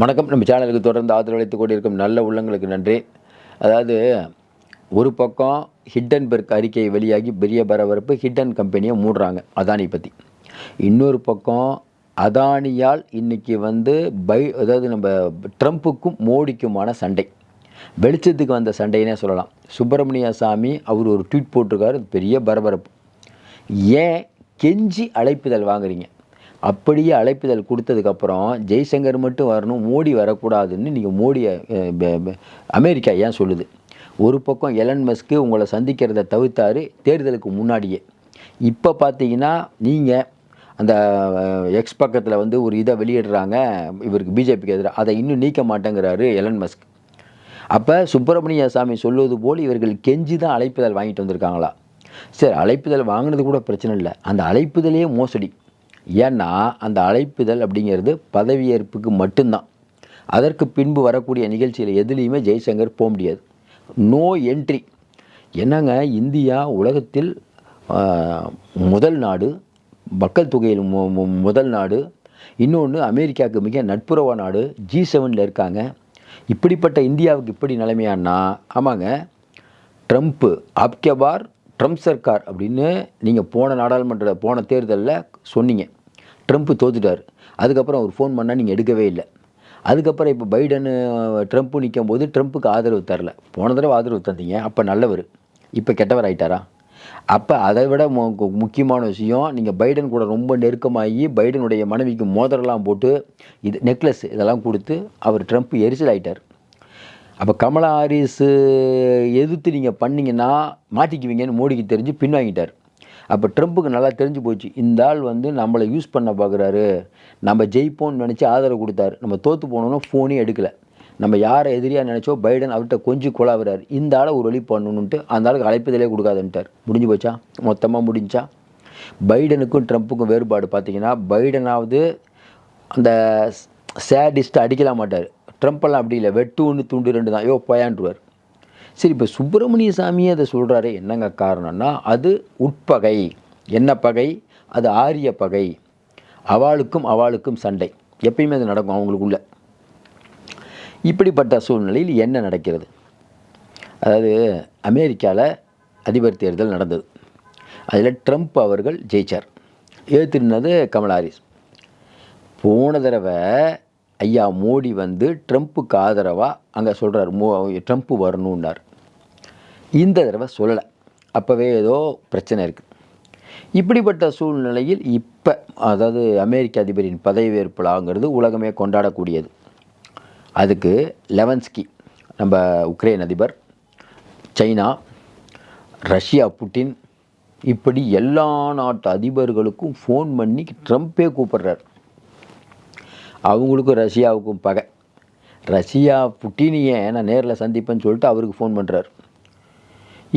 வணக்கம். நம்ம சேனலுக்கு தொடர்ந்து ஆதரவளித்துக் கொண்டிருக்கும் நல்ல உள்ளங்களுக்கு நன்றி. அதாவது ஒரு பக்கம் ஹிண்டன்பெர்க் அறிக்கை வெளியாகி பெரிய பரபரப்பு. ஹிண்டன் கம்பெனியை மூடுறாங்க அதானி பற்றி. இன்னொரு பக்கம் அதானியால் இன்றைக்கி அதாவது நம்ம ட்ரம்ப்புக்கும் மோடிக்குமான சண்டை வெளிச்சத்துக்கு வந்த சண்டைன்னே சொல்லலாம். சுப்பிரமணிய சாமி அவர் ஒரு ட்வீட் போட்டிருக்காரு, பெரிய பரபரப்பு. ஏன் கெஞ்சி அழைப்புதல் வாங்குறீங்க? அப்படியே அழைப்புதல் கொடுத்ததுக்கப்புறம் ஜெய்சங்கர் மட்டும் வரணும், மோடி வரக்கூடாதுன்னு நீங்கள் மோடியை அமெரிக்கா ஏன் சொல்லுது? ஒரு பக்கம் எலன் மஸ்க்கு உங்களை சந்திக்கிறத தவிர்த்தாரு தேர்தலுக்கு முன்னாடியே. இப்போ பார்த்தீங்கன்னா நீங்கள் அந்த எக்ஸ் பக்கத்தில் ஒரு இதை வெளியிடுறாங்க இவருக்கு, பிஜேபிக்கு எதிராக. அதை இன்னும் நீக்க மாட்டேங்கிறாரு எலன் மஸ்க். அப்போ சுப்பிரமணிய சாமி சொல்வது போல் இவர்கள் கெஞ்சி தான் அழைப்புதல் வாங்கிட்டு வந்திருக்காங்களா? சரி, அழைப்புதல் வாங்கினது கூட பிரச்சனை இல்லை, அந்த அழைப்புதலையே மோசடி. ஏன்னா அந்த அழைப்புதல் அப்படிங்கிறது பதவியேற்புக்கு மட்டும்தான். அதற்கு பின்பு வரக்கூடிய நிகழ்ச்சியில் எதுலேயுமே ஜெய்சங்கர் போக முடியாது. No entry. என்னங்க, இந்தியா உலகத்தில் முதல் நாடு, மக்கள் தொகையில் முதல் நாடு, இன்னொன்று அமெரிக்காவுக்கு மிக நட்புறவ நாடு, G7 இருக்காங்க. இப்படிப்பட்ட இந்தியாவுக்கு இப்படி நிலைமையானா, ஆமாங்க, ட்ரம்ப்பு ஆப்கேபார் ட்ரம்ப் சர்க்கார் அப்படின்னு நீங்கள் போன தேர்தலில் சொன்னீங்க. ட்ரம்ப்பு தோத்துட்டார். அதுக்கப்புறம் அவர் ஃபோன் பண்ணால் நீங்கள் எடுக்கவே இல்லை. அதுக்கப்புறம் இப்போ பைடன் ட்ரம்ப்பு நிற்கும் போது ட்ரம்ப்புக்கு ஆதரவு தரல. போன தடவை ஆதரவு தந்தீங்க, அப்போ நல்லவர், இப்போ கெட்டவர் ஆகிட்டாரா? அப்போ அதை விட முக்கியமான விஷயம், நீங்கள் பைடன் கூட ரொம்ப நெருக்கமாகி பைடனுடைய மனைவிக்கு மோதிரம்லாம் போட்டு இது நெக்லஸ் இதெல்லாம் கொடுத்து அவர் ட்ரம்ப் எரிச்சல் ஆகிட்டார். அப்போ கமலா ஹாரிஸு எதிர்த்து நீங்கள் பண்ணிங்கன்னா மாட்டிக்குவீங்கன்னு மோடிக்கு தெரிஞ்சு பின்வாங்கிட்டார். அப்போ ட்ரம்ப்புக்கு நல்லா தெரிஞ்சு போச்சு, இந்த ஆள் நம்மளை யூஸ் பண்ண பார்க்குறாரு, நம்ம ஜெயிப்போம்னு நினச்சி ஆதரவு கொடுத்தாரு, நம்ம தோற்று போனோன்னா ஃபோனே எடுக்கலை, நம்ம யாரை எதிரியாக நினச்சோ பைடன் அவர்கிட்ட கொஞ்சம் கொலாவுறாரு, இந்த ஆளை ஒரு வழி பண்ணணுன்ட்டு அந்த ஆளுக்கு அழைப்பதிலே கொடுக்காதுன்ட்டார். முடிஞ்சு போச்சா? மொத்தமாக முடிஞ்சா? பைடனுக்கும் ட்ரம்ப்புக்கும் வேறுபாடு பார்த்தீங்கன்னா, பைடனாவது அந்த சேடிஸ்ட்டை அடிக்கலாம் மாட்டார். ட்ரம்ப்பெல்லாம் அப்படி இல்லை, வெட்டு ஒன்று துண்டு 2 தான், போயான்ட்டுருவார். சரி, இப்போ சுப்பிரமணிய சாமியே அதை சொல்கிறாரு, என்னங்க காரணம்னா அது உட்பகை. என்ன பகை? அது ஆரிய பகை. அவளுக்கும் சண்டை எப்பயுமே அது நடக்கும் அவங்களுக்குள்ள. இப்படிப்பட்ட சூழ்நிலையில் என்ன நடக்கிறது? அதாவது அமெரிக்காவில் அதிபர் தேர்தல் நடந்தது. அதில் ட்ரம்ப் அவர்கள் ஜெயிச்சார். ஏற்றுனது கமலா ஹாரிஸ். போன தடவை ஐயா மோடி ட்ரம்ப்புக்கு ஆதரவாக அங்கே சொல்கிறார், ட்ரம்ப்பு வரணுன்னார். இந்த தடவை சொல்லலை. அப்போவே ஏதோ பிரச்சனை இருக்குது. இப்படிப்பட்ட சூழ்நிலையில் இப்போ அதாவது அமெரிக்க அதிபரின் பதவியேற்பு விழாங்கிறது உலகமே கொண்டாடக்கூடியது. அதுக்கு லெவன்ஸ்கி, நம்ம உக்ரைன் அதிபர், சைனா, ரஷ்யா புட்டின், இப்படி எல்லா நாட்டு அதிபர்களுக்கும் ஃபோன் பண்ணி ட்ரம்ப்பே கூப்பிட்றார். அவங்களுக்கும் ரஷ்யாவுக்கும் பகை. ரஷ்யா புட்டினியை நான் நேரில் சந்திப்பேன்னு சொல்லிட்டு அவருக்கு ஃபோன் பண்ணுறார்.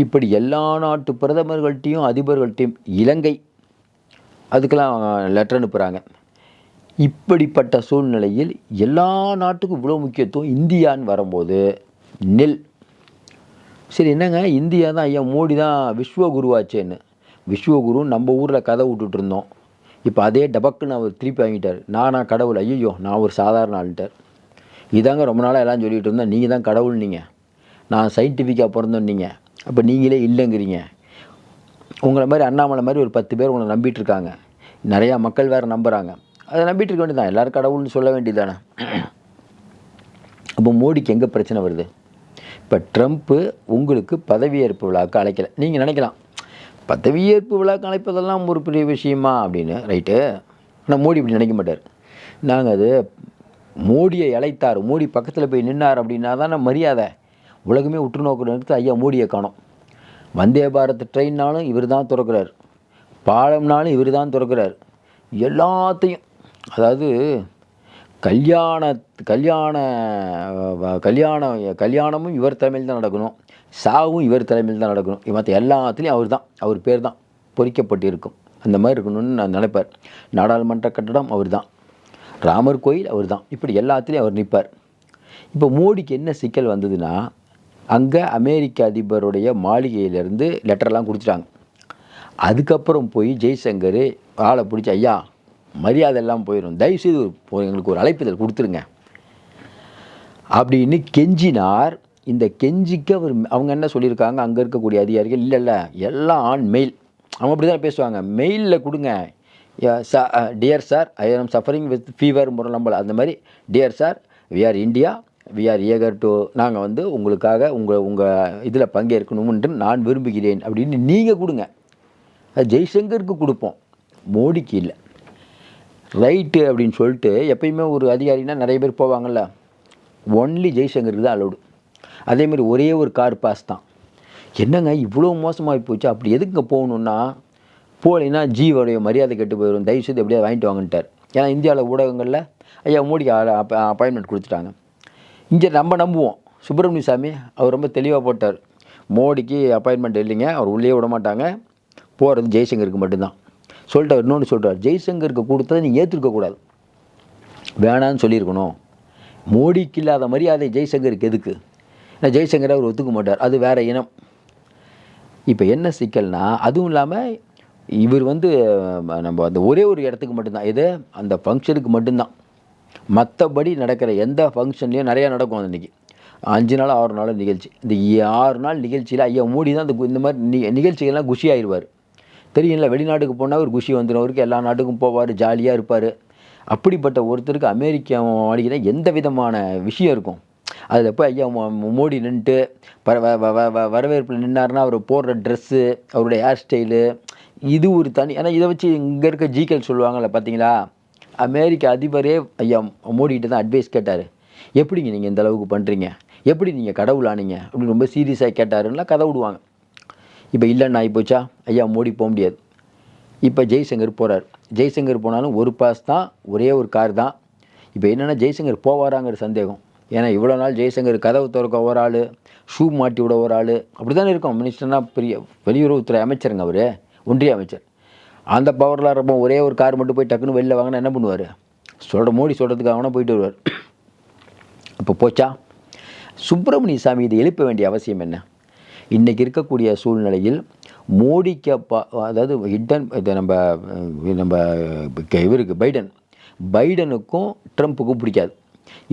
இப்படி எல்லா நாட்டு பிரதமர்கள்ட்டையும் அதிபர்கள்ட்டையும், இலங்கை அதுக்கெல்லாம் லெட்டர் அனுப்புகிறாங்க. இப்படிப்பட்ட சூழ்நிலையில் எல்லா நாட்டுக்கும் இவ்வளோ முக்கியத்துவம் இந்தியான்னு வரும்போது நெல். சரி, என்னங்க இந்தியா தான், ஐயா மோடி தான் விஸ்வகுருவாச்சேன்னு. விஸ்வகுரு நம்ம ஊரில் கதை விட்டுட்டு இருந்தோம். இப்போ அதே டபக்குன்னு அவர் திருப்பி வாங்கிட்டார். நானா கடவுள்? ஐயோ, நான் ஒரு சாதாரண ஆள்ட்டார். இதாங்க ரொம்ப நாளாக எல்லாம் சொல்லிகிட்டு இருந்தேன், நீங்கள் தான் கடவுள், நீங்கள் நான் சயின்டிஃபிக்காக பிறந்தோம், நீங்கள் அப்போ நீங்களே இல்லைங்கிறீங்க. உங்களை மாதிரி அண்ணாமலை மாதிரி ஒரு 10 பேர் உங்களை நம்பிட்டு இருக்காங்க, நிறையா மக்கள் வேறு நம்புகிறாங்க, அதை நம்பிட்டு இருக்க வேண்டியதான், எல்லோரும் கடவுள்னு சொல்ல வேண்டியதானே. அப்போ மோடிக்கு எங்கே பிரச்சனை வருது? இப்போ ட்ரம்ப்பு உங்களுக்கு பதவியேற்பு விழாவுக்கு அழைக்கலை. நீங்கள் நினைக்கலாம், பதவியேற்பு விழாக்கு அழைப்பதெல்லாம் ஒரு பெரிய விஷயமா அப்படின்னு. ரைட்டு. ஆனால் மோடி இப்படி நினைக்க மாட்டார். நாங்கள் அது மோடியை அழைத்தார், மோடி பக்கத்தில் போய் நின்னார் அப்படின்னா தானே மரியாதை. உலகமே உற்று நோக்கிற நேரத்தில் ஐயா மோடியை காணோம். வந்தே பாரத் ட்ரெயின்னாலும் இவர் தான் திறக்கிறார், பாலம்னாலும் இவர் தான் திறக்கிறார், எல்லாத்தையும். அதாவது கல்யாணமும் இவர் தலைமையில் தான் நடக்கணும், சாவும் இவர் தலைமையில் தான் நடக்கணும், மற்ற எல்லாத்துலேயும் அவர் பேர் தான் பொறிக்கப்பட்டு இருக்கும். அந்த மாதிரி இருக்கணும்னு நான் நினைப்பார். நாடாளுமன்ற கட்டடம் அவர் தான், ராமர் கோயில் அவர் தான், இப்படி எல்லாத்துலேயும் அவர் நிற்பார். இப்போ மோடிக்கு என்ன சிக்கல் வந்ததுன்னா, அங்கே அமெரிக்க அதிபருடைய மாளிகையிலேருந்து லெட்டர்லாம் கொடுத்துட்டாங்க. அதுக்கப்புறம் போய் ஜெய்சங்கர் ஆளை பிடிச்சி, ஐயா மரியாதை எல்லாம் போயிடும், தயவுசெய்து எங்களுக்கு ஒரு அழைப்புதல் கொடுத்துருங்க, அப்படின்னு கெஞ்சினார். இந்த கெஞ்சிக்கு அவங்க என்ன சொல்லியிருக்காங்க, அங்கே இருக்கக்கூடிய அதிகாரிகள், இல்லை இல்லை எல்லாம் ஆன் மெயில். அவங்க அப்படி தான் பேசுவாங்க, மெயிலில் கொடுங்க. டியர் சார், ஐ ஆம் சஃபரிங் வித் ஃபீவர் நம்பல அந்த மாதிரி, dear sir, we are India, we are eager to, நாங்கள் உங்களுக்காக உங்கள் இதில் பங்கேற்கணும்ன்று நான் விரும்புகிறேன் அப்படின்னு நீங்கள் கொடுங்க. அது ஜெய்சங்கருக்கு கொடுப்போம், மோடிக்கு இல்லை. ரைட்டு அப்படின்னு சொல்லிட்டு எப்பயுமே ஒரு அதிகாரினா நிறைய பேர் போவாங்கள்ல, ஒன்லி ஜெய்சங்கருக்கு தான் அலௌடு. அதேமாதிரி ஒரே ஒரு கார் பாஸ் தான். என்னங்க இவ்வளோ மோசமாகி போச்சு, அப்படி எதுக்குங்க போகணுன்னா, போகலைன்னா ஜீவோடைய மரியாதை கெட்டு போயிடும், தயவுசெய்து எப்படியா வாங்கிட்டு வாங்கிட்டார். ஏன்னா இந்தியாவில் ஊடகங்களில் ஐயா மோடிக்கு அப்பாயின்மெண்ட் கொடுத்துட்டாங்க. இங்கே நம்ம நம்புவோம், சுப்பிரமணிய சாமி அவர் ரொம்ப தெளிவாக போட்டார், மோடிக்கு அப்பாயின்மெண்ட் இல்லைங்க, அவர் உள்ளே விட மாட்டாங்க, போகிறது ஜெய்சங்கருக்கு மட்டும்தான் சொல்லிட்டு. இன்னொன்று சொல்கிறார், ஜெய்சங்கருக்கு கொடுத்ததை நீ ஏற்றுக்கக்கூடாது, வேணான்னு சொல்லியிருக்கணும். மோடிக்கு இல்லாத மரியாதை ஜெய்சங்கருக்கு எதுக்கு? ஏன்னா ஜெய்சங்கரை அவர் ஒத்துக்க மாட்டார், அது வேறு இனம். இப்போ என்ன சிக்கல்னா, அதுவும் இல்லாமல் இவர் நம்ம அந்த ஒரே ஒரு இடத்துக்கு மட்டும்தான், இது அந்த ஃபங்க்ஷனுக்கு மட்டும்தான். மற்றபடி நடக்கிற எந்த ஃபங்க்ஷன்லேயும் நிறையா நடக்கும். அன்றைக்கி 5 நாள் 6 நாள் நிகழ்ச்சி. இந்த 6 நாள் நிகழ்ச்சியில் ஐயா மோடி தான் இந்த மாதிரி நிகழ்ச்சிகள்லாம் குஷி ஆயிடுவார். தெரியும்ல, வெளிநாட்டுக்கு போனால் ஒரு குஷி வந்துடும் அவருக்கு, எல்லா நாட்டுக்கும் போவார், ஜாலியாக இருப்பார். அப்படிப்பட்ட ஒருத்தருக்கு அமெரிக்கா மாளிகையில் எந்த விதமான விஷயம் இருக்கும். அதில் போய் ஐயா மோடி நின்றுட்டு வரவேற்பில் நின்னார்னா அவர் போடுற ட்ரெஸ்ஸு, அவருடைய ஹேர் ஸ்டைலு, இது ஒரு தனி. ஏன்னா இதை வச்சு இங்கே இருக்க ஜிகேல் சொல்லுவாங்கள்ல, பார்த்தீங்களா, அமெரிக்க அதிபரே ஐயா மோடிக்கிட்ட தான் அட்வைஸ் கேட்டார், எப்படிங்க நீங்கள் இந்த அளவுக்கு பண்ணுறீங்க, எப்படி நீங்கள் கடவுள் ஆனீங்க அப்படின்னு ரொம்ப சீரியஸாக கேட்டாருன்னா கதை விடுவாங்க. இப்போ இல்லைன்னு ஆகிப்போச்சா, ஐயா மோடி போக முடியாது. இப்போ ஜெய்சங்கர் போகிறார். ஜெய்சங்கர் போனாலும் ஒரு பாஸ் தான், ஒரே ஒரு கார் தான். இப்போ என்னென்னா ஜெய்சங்கர் போவாராங்கிற சந்தேகம். ஏன்னா இவ்வளோ நாள் ஜெய்சங்கர் கதவு திறக்க ஒரு ஆள், ஷூ மாட்டி விட ஒரு ஆள், அப்படி தானே இருக்கும். மினிஸ்டர்னா பெரிய வெளியுறவுத்துறை அமைச்சருங்க அவர், ஒன்றிய அமைச்சர். அந்த பவரில் இருப்ப ஒரே ஒரு கார் மட்டும் போய் டக்குன்னு வெளில வாங்கினா என்ன பண்ணுவார்? மோடி சொல்கிறதுக்காகனா போயிட்டு வருவார். இப்போ போச்சா? சுப்பிரமணிய சாமி இதை எழுப்ப வேண்டிய அவசியம் என்ன? இன்றைக்கி இருக்கக்கூடிய சூழ்நிலையில் மோடிக்கு அதாவது இதை நம்ம இவருக்கு பைடனுக்கும் ட்ரம்ப்புக்கும் பிடிக்காது.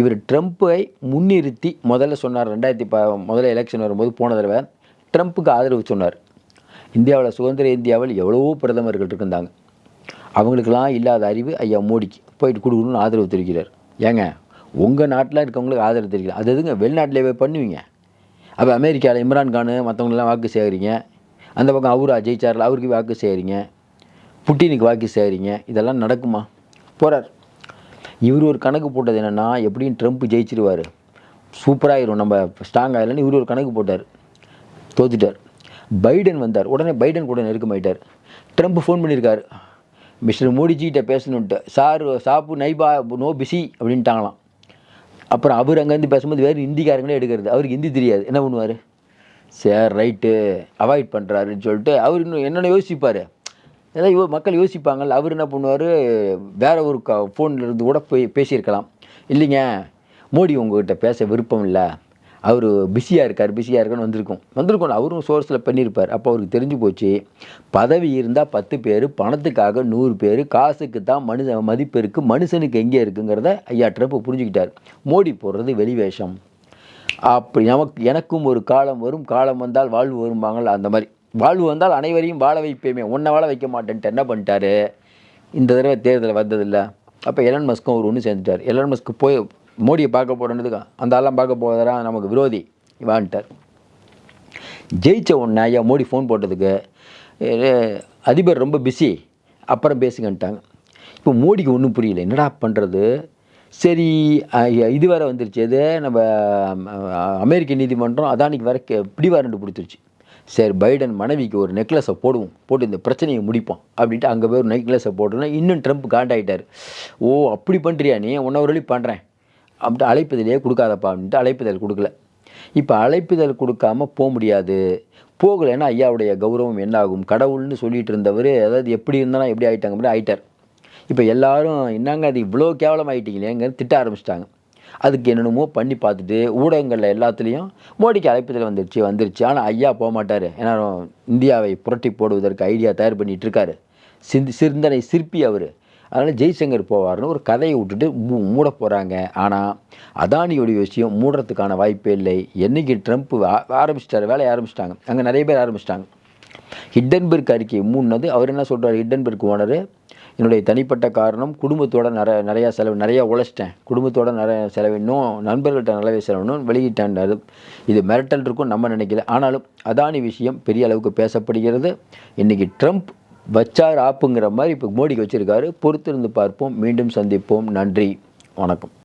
இவர் ட்ரம்ப்பை முன்னிறுத்தி முதல்ல சொன்னார். முதல்ல எலெக்ஷன் வரும்போது போன தடவை ட்ரம்ப்புக்கு ஆதரவு சொன்னார். இந்தியாவில் சுதந்திர இந்தியாவில் எவ்வளவோ பிரதமர்கள் இருந்தாங்க, அவங்களுக்கெல்லாம் இல்லாத அறிவு ஐயா மோடிக்கு போயிட்டு கொடுக்கணும்னு ஆதரவு தெரிவிக்கிறார். ஏங்க உங்கள் நாட்டில் இருக்கவங்களுக்கு ஆதரவு தெரிவிக்கிறார், அது எதுங்க வெளிநாட்டிலே போய் பண்ணுவீங்க? அப்போ அமெரிக்காவில் இம்ரான்கான் மற்றவங்களெலாம் வாக்கு சேகரிங்க, அந்த பக்கம் அவரா ஜெயிச்சாரில் அவருக்கு வாக்கு சேகரிங்க, புட்டினுக்கு வாக்கு சேகரிங்க, இதெல்லாம் நடக்குமா? போகிறார். இவர் ஒரு கணக்கு போட்டது என்னென்னா, எப்படியும் ட்ரம்ப் ஜெயிச்சிருவார், சூப்பராகிடும், நம்ம ஸ்ட்ராங் ஆகலைன்னு இவர் ஒரு கணக்கு போட்டார், தோத்துட்டார். பைடன் வந்தார், உடனே பைடன் கூட நெருக்கமாயிட்டார். ட்ரம்ப் ஃபோன் பண்ணியிருக்காரு, மிஸ்டர் மோடிஜிகிட்ட பேசணுன்ட்டு, சார் சாப்பு நைபா நோ பிஸி அப்படின்ட்டாங்களாம். அப்புறம் அவர் அங்கேருந்து பேசும்போது வேறு ஹிந்திக்காரங்களே எடுக்கிறது, அவருக்கு ஹிந்தி தெரியாது, என்ன பண்ணுவார்? சார் ரைட்டு அவாய்ட் பண்ணுறாருன்னு சொல்லிட்டு அவர் இன்னும் என்னென்ன யோசிப்பார், ஏதாவது மக்கள் யோசிப்பாங்கள்ல. அவர் என்ன பண்ணுவார், வேற ஒரு ஃபோனில் இருந்து கூட போய் பேசியிருக்கலாம். இல்லைங்க மோடி உங்கள்கிட்ட பேச விருப்பம் இல்லை, அவர் பிஸியாக இருக்காருன்னு வந்திருக்கோம் அவரும் சோர்ஸில் பண்ணியிருப்பார். அப்போ அவருக்கு தெரிஞ்சு போச்சு, பதவி இருந்தால் 10 பேர், பணத்துக்காக 100 பேர், காசுக்கு தான் மதிப்பு இருக்குது, மனுஷனுக்கு எங்கே இருக்குங்கிறத ஐயா ட்ரம்ப் புரிஞ்சுக்கிட்டார். மோடி போடுறது வெளிவேஷம். அப்படி எனக்கும் ஒரு காலம் வரும், காலம் வந்தால் வாழ்வு வரும்பாங்கள், அந்த மாதிரி வாழ்வு வந்தால் அனைவரையும் வாழ வைப்பேமே, ஒன்றை வாழ வைக்க மாட்டேன்ட்டு என்ன பண்ணிட்டாரு, இந்த தடவை தேர்தல் வந்ததில்லை. அப்போ எலன் மஸ்க்கும் அவர் ஒன்று சேர்ந்துட்டார். எலன் மஸ்க்கு போய் மோடியை பார்க்க போகிறதுக்கா, அந்த ஆளெலாம் பார்க்க போகிறதா நமக்கு விரோதி வான்ட்டார். ஜெயிச்ச உடனே ஐயா மோடி ஃபோன் போட்டதுக்கு அதிபர் ரொம்ப பிஸி, அப்புறம் பேசுங்கன்ட்டாங்க. இப்போ மோடிக்கு ஒன்றும் புரியல, என்னடா பண்ணுறது. சரி இது வேறு வந்துருச்சு, எது நம்ம அமெரிக்க நீதிமன்றம் அதானிக்கு வேறு பிடிவாரண்டு பிடிச்சிருச்சு. சரி பைடன் மனைவிக்கு ஒரு நெக்லஸை போட்டு இந்த பிரச்சனையை முடிப்போம் அப்படின்ட்டு அங்கே போய் ஒரு நெக்லஸை போட்டோன்னா இன்னும் ட்ரம்ப் காண்டாயிட்டார். ஓ அப்படி பண்ணுறியா நீ, 1 hour பண்ணுறேன் அப்படின்ட்டு அழைப்புதலையே கொடுக்காதப்பா அப்படின்ட்டு அழைப்புதல் கொடுக்கல. இப்போ அழைப்புதல் கொடுக்காமல் போக முடியாது. போகலைன்னா ஐயாவுடைய கௌரவம் என்ன ஆகும்? கடவுள்னு சொல்லிட்டு இருந்தவர், அதாவது எப்படி இருந்தாலும் எப்படி ஆகிட்டாங்க அப்படி ஆகிட்டார். இப்போ எல்லாரும் என்னங்க அது இவ்வளோ கேவலம் ஆகிட்டீங்களேங்க திட்ட ஆரம்பிச்சிட்டாங்க. அதுக்கு என்னென்னமோ பண்ணி பார்த்துட்டு ஊடகங்களில் எல்லாத்துலேயும் மோடிக்கு அழைப்புதல் வந்துருச்சு. ஆனால் ஐயா போக மாட்டார், ஏன்னா இந்தியாவை புரட்டி போடுவதற்கு ஐடியா தயார் பண்ணிகிட்டு இருக்காரு. சிந்தனை சிற்பி அவர். அதனால் ஜெய்சங்கர் போவார்னு ஒரு கதையை விட்டுட்டு மூட போகிறாங்க. ஆனால் அதானியோடைய விஷயம் மூடுறதுக்கான வாய்ப்பே இல்லை. என்றைக்கு ட்ரம்ப் ஆரம்பிச்சிட்டாரு, வேலையை ஆரம்பிச்சிட்டாங்க, அங்கே நிறைய பேர் ஆரம்பிச்சிட்டாங்க. ஹிண்டன்பர்க் அறிக்கையை மூடினது அவர் என்ன சொல்கிறார், ஹிண்டன்பர்க் ஓனர், என்னுடைய தனிப்பட்ட காரணம், குடும்பத்தோட நிறையா செலவு, நிறையா உழைச்சிட்டேன், குடும்பத்தோட நிறைய செலவிடணும், நண்பர்கள்ட்ட நிறைய செலவிடணும் வெளியிட்டாண்டாரு. இது மிரட்டல் இருக்கும் நம்ம நினைக்கல. ஆனாலும் அதானி விஷயம் பெரிய அளவுக்கு பேசப்படுகிறது. இன்றைக்கி ட்ரம்ப் வச்சார் ஆப்புங்கிற மாதிரி இப்போ மோடிக்கு வச்சுருக்காரு. பொறுத்திருந்து பார்ப்போம். மீண்டும் சந்திப்போம். நன்றி, வணக்கம்.